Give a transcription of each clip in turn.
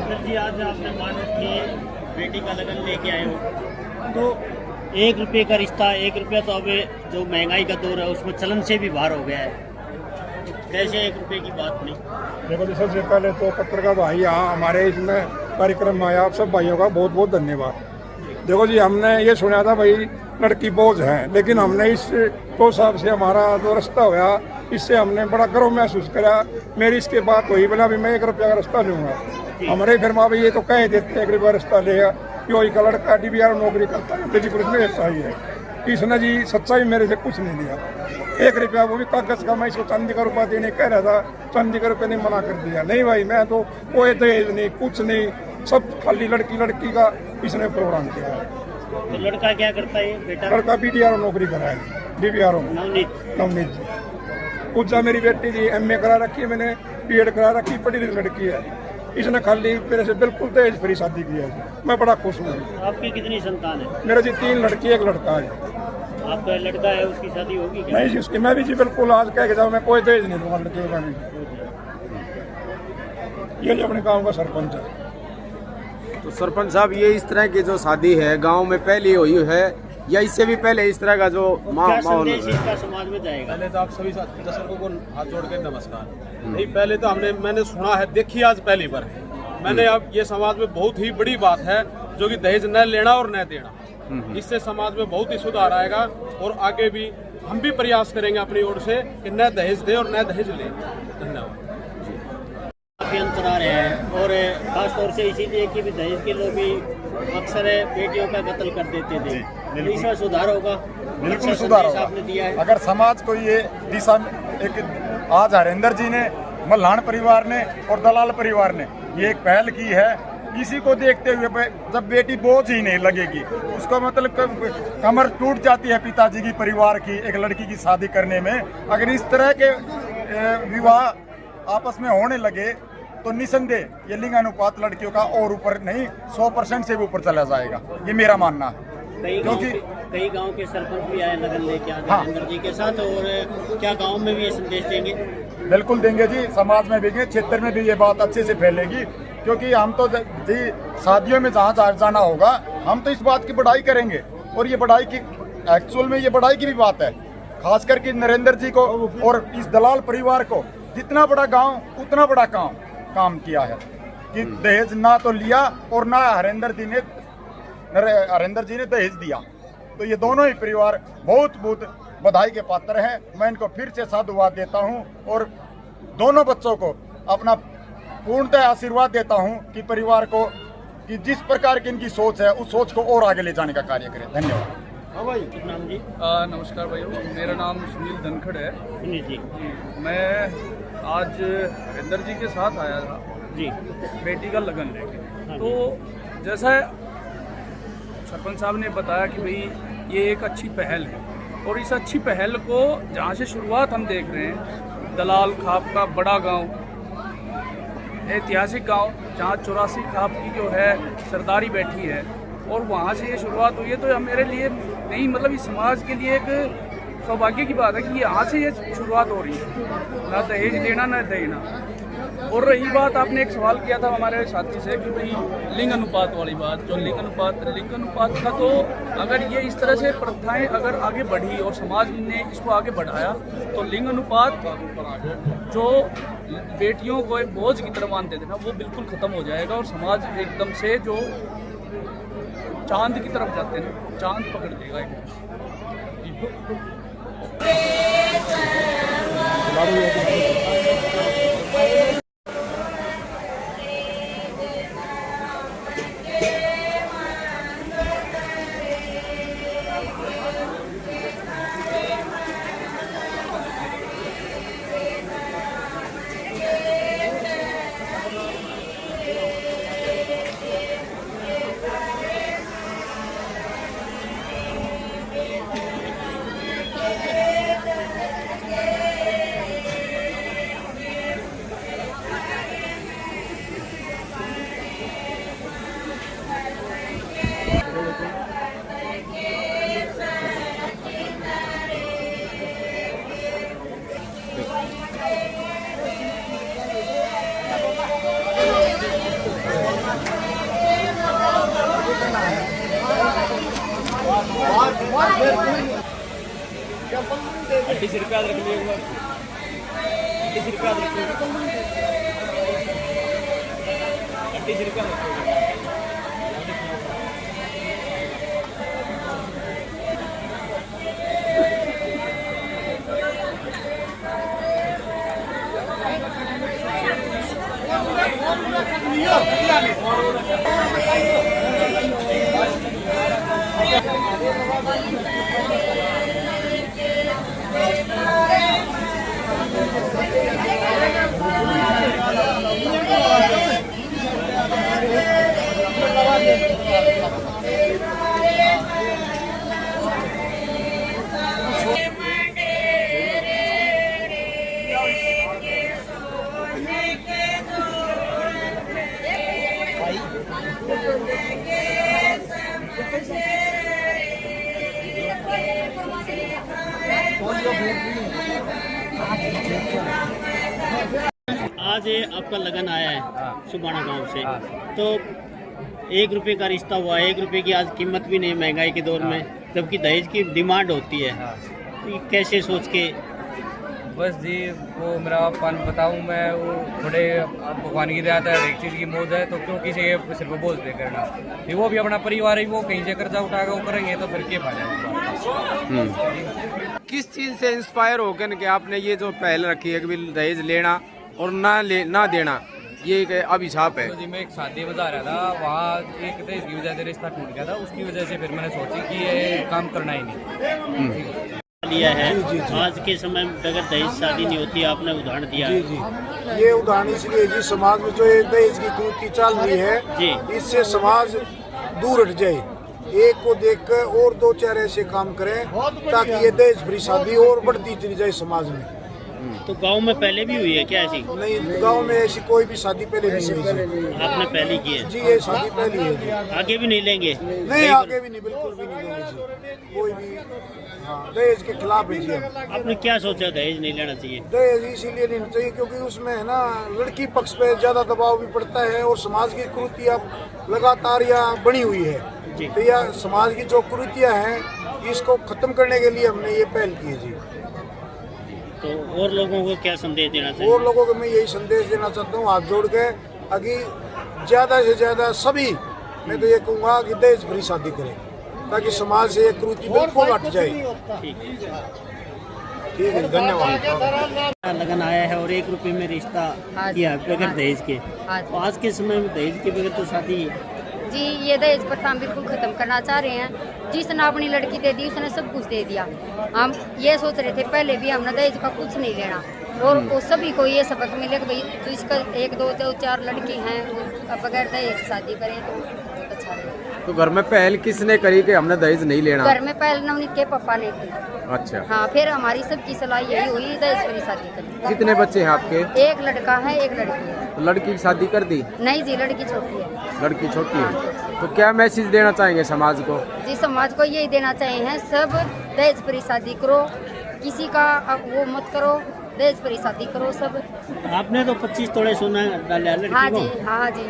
Sir जी, आज आपने मान की बेटी का लगन लेके आए हो, तो 1 रुपये का रिश्ता, 1 रुपया तो अब जो महंगाई का दौर है उसमें चलन से भी बाहर हो गया है, तो कैसे 1 रुपये की बात नहीं। देखो जी, सबसे पहले तो पत्रकार भाई यहाँ हमारे इसमें कार्यक्रम में आया, आप सब भाइयों का बहुत बहुत धन्यवाद। देखो जी, हमने ये सुना था भाई लड़की बोझ है, लेकिन हमने इस तो साहब से हमारा जो रास्ता हुआ इससे हमने बड़ा गर्व महसूस करा। मेरी इसके बात हुई, बोला भी मैं 1 रुपया का रास्ता लूँगा। हमारे फिर माँ भाई ये तो कह देते 1 रुपया रास्ता लेगा, क्यों का लड़का DBR नौकरी करता है, दिल्ली पुलिस में ऐसा ही है। इसने जी सच्चाई मेरे से कुछ नहीं लिया, 1 रुपया वो भी कागज का। मैं इसको चांदी का रुपया देने कह रहा था, चांदी का रुपया नहीं मना कर दिया। नहीं भाई, मैं तो कोई दहेज नहीं, कुछ नहीं, सब खाली लड़की का इसने प्रोग्राम किया है। तो लड़का क्या करता है बेटा? लड़का BDR नौकरी करा है, DBR नवनीत जी। पूजा मेरी बेटी जी MA करा रखी है, मैंने B.Ed करा रखी, पढ़ी लिखी लड़की है। इसने खाली मेरे से बिल्कुल दहेज फ्री शादी की है। मैं बड़ा खुश हूँ। आपकी कितनी संतान है? मेरे जी 3 लड़की 1 लड़का है। आपका लड़का है, उसकी शादी होगी क्या? नहीं जी, उसकी मैं भी जी बिल्कुल आज कह के जाऊँ, मैं कोई दहेज नहीं दूंगा लड़के का भी। ये जो अपने गाँव का सरपंच है। तो सरपंच साहब, ये इस तरह की जो शादी है गांव में पहली हुई है या इससे भी पहले इस तरह का जो माहौल है? इसका समाज में जाएगा। पहले तो आप सभी दर्शकों को हाथ जोड़ के नमस्कार। नहीं, पहले तो मैंने सुना है, देखी आज पहली बार मैंने। अब ये समाज में बहुत ही बड़ी बात है जो कि दहेज न लेना और न देना। इससे समाज में बहुत ही सुधार आएगा और आगे भी हम भी प्रयास करेंगे अपनी ओर से कि न दहेज दे और न दहेज ले। धन्यवाद। काफी अंतर आ रहे हैं, और खास तौर से इसीलिए कि दहेज के लोग भी अक्सर बेटियों का कत्ल कर देते थे। इसमें सुधार होगा? बिल्कुल सुधार होगा। आपने दिया है अगर समाज को ये दिशा एक आज हरेंद्र जी ने, मल्हान परिवार ने और दलाल परिवार ने ये एक पहल की है। इसी को देखते हुए जब बेटी बोझ ही नहीं लगेगी, उसको मतलब कमर टूट जाती है पिताजी की, परिवार की, एक लड़की की शादी करने में। अगर इस तरह के विवाह आपस में होने लगे तो निसंदेह ये लिंग अनुपात लड़कियों का और ऊपर नहीं 100% से भी ऊपर चला जाएगा, ये मेरा मानना है। क्योंकि कई गांव के सरपंच भी आए लगन लेके हरेंद्र जी के साथ, और क्या गांव में भी ये संदेश देंगे? बिल्कुल देंगे जी, समाज में भी, क्षेत्र में भी ये बात अच्छे से फैलेगी। क्योंकि हम तो जी शादियों में जहाँ जाना होगा, हम तो इस बात की बढ़ाई करेंगे, और ये बढ़ाई की एक्चुअल में ये बढ़ाई की भी बात है। खास करके नरेंद्र जी को और इस दलाल परिवार को, जितना बड़ा गांव उतना बड़ा काम किया है कि दहेज ना तो लिया और ना हरेंद्र जी ने दहेज दिया। तो ये दोनों ही परिवार बहुत बधाई के पात्र हैं। मैं इनको फिर से साधुवाद देता हूं और दोनों बच्चों को अपना पूर्णतः आशीर्वाद देता हूं कि परिवार को, कि जिस प्रकार की इनकी सोच है उस सोच को और आगे ले जाने का कार्य करें। धन्यवाद। हाँ भाई, नाम जी? नमस्कार भाइयों, मेरा नाम सुनील धनखड़ है। सुनील जी, मैं आज हरेंद्र जी के साथ आया था जी, बेटी का लगन लेके। तो जैसा सरपंच साहब ने बताया कि भाई ये एक अच्छी पहल है, और इस अच्छी पहल को जहाँ से शुरुआत हम देख रहे हैं, दलाल खाप का बड़ा गांव, ऐतिहासिक गांव, जहाँ 84 खाप की जो है सरदारी बैठी है, और वहाँ से ये शुरुआत हुई है। तो मेरे लिए नहीं, मतलब इस समाज के लिए एक सौभाग्य की बात है कि यहाँ से ये शुरुआत हो रही है, ना दहेज देना ना देना। और रही बात, आपने एक सवाल किया था हमारे साथी से कि भाई लिंग अनुपात वाली बात, जो लिंग अनुपात का, तो अगर ये इस तरह से प्रथाएं अगर आगे बढ़ी और समाज ने इसको आगे बढ़ाया, तो लिंग अनुपात जो बेटियों को एक बोझ की तरह मानते थे ना, वो बिल्कुल ख़त्म हो जाएगा, और समाज एकदम से जो चांद की तरफ जाते हैं, चांद पकड़ देगा एकदम। आज ये आपका लगन आया है सुबाना गांव से, तो 1 रुपए का रिश्ता हुआ, 1 रुपए की आज कीमत भी नहीं महंगाई के दौर में, जबकि दहेज की डिमांड होती है। तो ये कैसे सोच के? बस जी वो मेरा पान बताऊं मैं, वो थोड़े भगवान की दया है, एक चीज़ की मौज है, तो क्यों किसी के सिर पर बोझ दे करना। फिर वो भी अपना परिवार है, वो कहीं से कर्जा उठा वो करेंगे तो फिर क्या फायदा। किस चीज़ से इंस्पायर होकर के आपने ये जो पहल रखी है कि दहेज लेना और ना देना, ये एक अभिशाप है? तो जी मैं एक शादी में जा रहा था, वहाँ एक दहेज की वजह से रिश्ता टूट गया था, उसकी वजह से फिर मैंने सोची कि ये काम करना ही नहीं लिया है। आज के समय में अगर दहेज शादी नहीं होती, आपने उदाहरण दिया। जी जी, ये उदाहरण इसलिए जी, समाज में जो ये दहेज की कुरीति चल रही है जी, इससे समाज दूर हट जाए, एक को देखकर और 2-4 ऐसे काम करें ताकि ये दहेज फ्री शादी और बढ़ती चली जाए समाज में। तो गांव में पहले भी हुई है क्या ऐसी? नहीं, गांव में ऐसी कोई भी शादी पहले नहीं हुई जी। आपने पहली की है? जी, ये शादी पहली है जी। आगे भी नहीं लेंगे? नहीं, आगे भी नहीं, बिल्कुल भी नहीं लेंगे जी, कोई भी। हाँ, दहेज के खिलाफ है जी हम। आपने क्या सोचा दहेज नहीं लेना चाहिए? दहेज इसीलिए नहीं चाहिए क्योंकि उसमें है ना लड़की पक्ष पे ज्यादा दबाव भी पड़ता है और समाज की कुरीतियाँ लगातार यहाँ बनी हुई है जी। तो यह समाज की जो कुरीतियाँ हैं, इसको खत्म करने के लिए हमने ये पहल की है जी। तो और लोगों को क्या संदेश देना चाहिए? और लोगों को मैं यही संदेश देना चाहता हूँ, हाथ जोड़ के, अभी ज्यादा से ज्यादा सभी, मैं तो ये कहूँगा कि दहेज फ्री शादी करें ताकि समाज से ये कुरीति बिल्कुल हट जाए। ठीक है, धन्यवाद। लगन आया है और 1 रुपए में रिश्ता किया बगैर दहेज के। तो आज के समय में दहेज के बगैर तो शादी जी, ये दहेज प्रथा हम बिल्कुल खत्म करना चाह रहे हैं। जिसने अपनी लड़की दे दी उसने सब कुछ दे दिया। हम ये सोच रहे थे पहले भी हमने दहेज का कुछ नहीं लेना, और वो सभी को ये सबक मिले कि भाई तो इसका 1, 2, 4 लड़के हैं, वो बगैर दहेज शादी करें तो अच्छा रहे। तो घर में पहल किसने करी कि हमने दहेज नहीं लेना? घर में पहल नवनीत के पापा ने की। अच्छा। हाँ, फिर हमारी सबकी सलाह यही हुई दहेज फ्री शादी करें। कितने बच्चे हैं आपके? 1 लड़का है, 1 लड़की है। तो लड़की की शादी कर दी? नहीं जी, लड़की छोटी है। लड़की छोटी है। तो क्या मैसेज देना चाहेंगे समाज को? जी, समाज को यही देना चाहिए, सब दहेज फ्री शादी करो, किसी का वो मत करो, दहेज फ्री शादी करो सब। आपने तो 25 तोड़े सोना डाला लड़की को? हाँ जी, हाँ जी।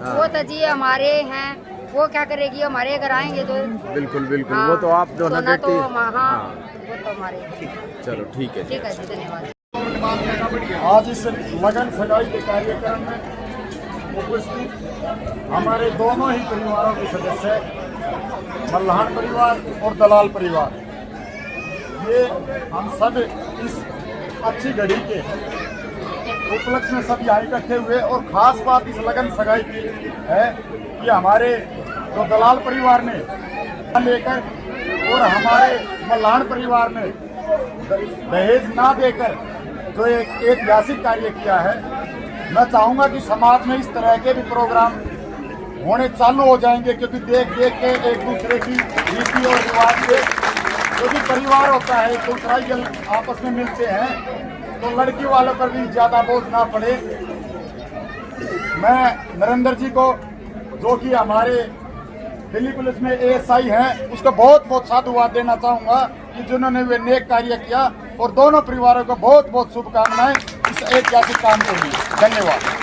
वो तो जी हमारे हैं, वो क्या करेगी, हमारे घर आएंगे तो बिल्कुल बिल्कुल। हाँ, वो तो आप दोनों सोना बेटी। तो हाँ, वो तो हमारे। चलो ठीक है। ठीक है जी, धन्यवाद। आज इस लगन सगाई के कार्यक्रम में उपस्थित हमारे दोनों ही परिवारों के सदस्य, मल्हान परिवार और दलाल परिवार, ये हम सब इस अच्छी घड़ी के उपलक्ष्य में सब यहाँ इकट्ठे हुए। और ख़ास बात इस लगन सगाई की है कि हमारे जो दलाल परिवार ने लेकर और हमारे मल्हान परिवार ने दहेज ना देकर जो एक ऐतिहासिक कार्य किया है। मैं चाहूँगा कि समाज में इस तरह के भी प्रोग्राम होने चालू हो जाएंगे, क्योंकि देख देख के एक दूसरे की रीति और रिवाज से, क्योंकि परिवार होता है एक दूसरा ही आपस में मिलते हैं, तो लड़की वालों पर भी ज़्यादा बोझ ना पड़े। मैं नरेंद्र जी को, जो कि हमारे दिल्ली पुलिस में ASI हैं, उसको बहुत बहुत साधुवाद देना चाहूँगा कि जिन्होंने वे नेक कार्य किया, और दोनों परिवारों को बहुत बहुत शुभकामनाएं इस ऐतिहासिक काम के लिए। धन्यवाद।